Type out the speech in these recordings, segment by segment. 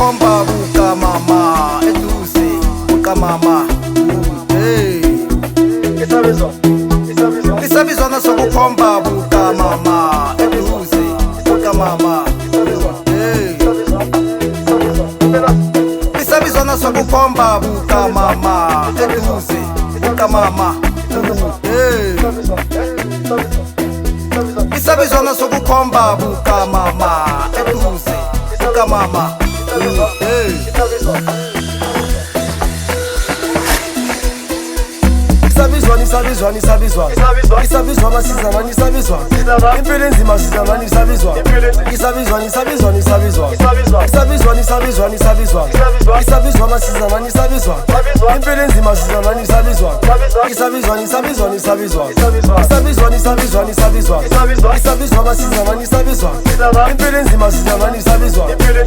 sokukhomba buka mama eduze buka mama isabizwana sokukhomba buka mama eduze buka mama isabizwana sokukhomba buka mama eduze buka mama isabizwana sokukhomba buka mama eduze buka mama isabizwa masizamani isabizwa impilo enzima sizamani isabizwa isabizwa masizamani isabizwa impilo enzima sizamani isabizwa isabizwa masizamani isabizwa impilo enzima sizamani isabizwa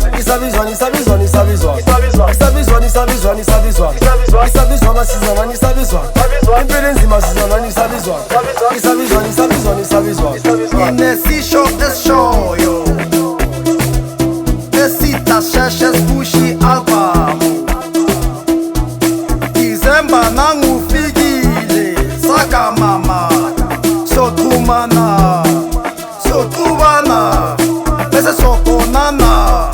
isabizwa masizamani isabizwa impilo enzima sizamani isabizwa inesisho esishoyo esita sheshe spushi album December nangufikile saka mama sothubana bese sokonana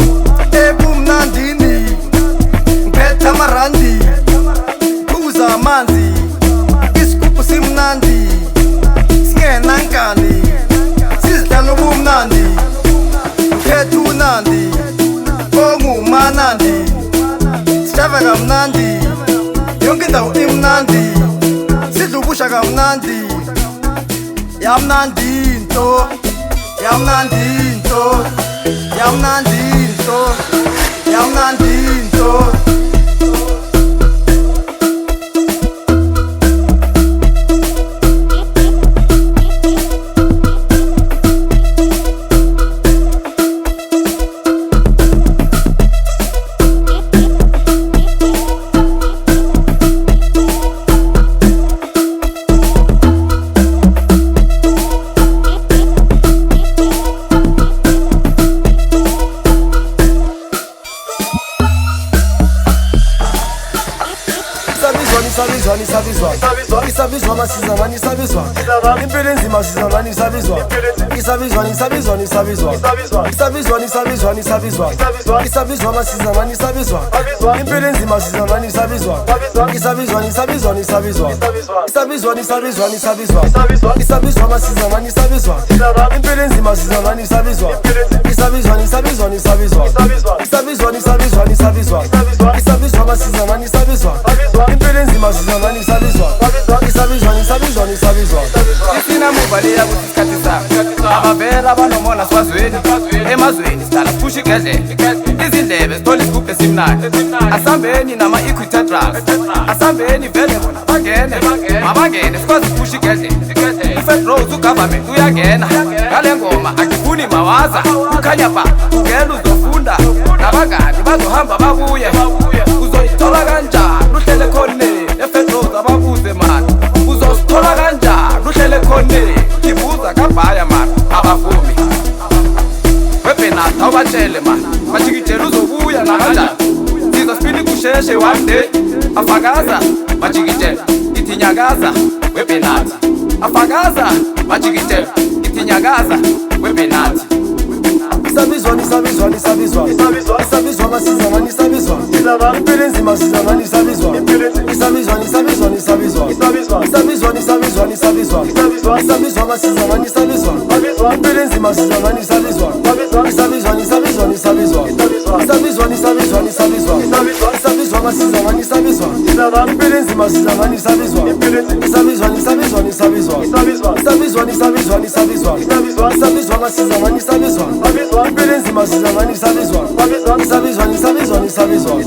ebumnandini ngiphethe amarandi kuza amanzi isigubhu simnandi singenankani sizidlala ubumnandi ngiphethe unandi ongumanandi sijava kamnandi yonke indawo imnandi sidla ubusha kamnandi yamnandi into isabizwa masizamani isabizwa impilo enzima sizamani isabizwa isabizwa masizamani isabizwa isabizwa impilo enzima sizamani isabizwa isabizwa masizamani isabizwa impilo enzima sizamani isabizwa isabizwa masizamani isabizwa impilo enzima sizamani isabizwa isina mubaliya kuti isikhathi sakho abavela abanomona swazweni emazweni sidala sipusha igedlela izindlebe zithole isigubhu esimnandi asambeni nama-equita drugs asambeni vele bona mabangene sikwazi ukupusha igedlela ufedrose ugovernment uyangena ngale ngoma angifuni mawaza ukhanya ba ugela uzofunda nabangani bazohamba babuye uzoyithola kanjani uhlele khoneni efedrose ababuze mani uzosithola kanjani uhlele khoneni ngibuza kabhaya mani abavumi webenata ubatshele mani majikijela uzobuya nakanjani sizosipili kusheshe one day afakaza majikijela ithi nyakaza webenata afakaza majikijela ithi nyakaza webenata isabizwa masizamani isabizwa impilo enzima sizamani isabizwa isabizwa masizamani isabizwa impilo enzima sizamani isabizwa isabizwa masizamani isabizwa impilo enzima sizamani isabizwa isabizwa masizamani isabizwa impilo enzima sizamani isabizwa isabizwa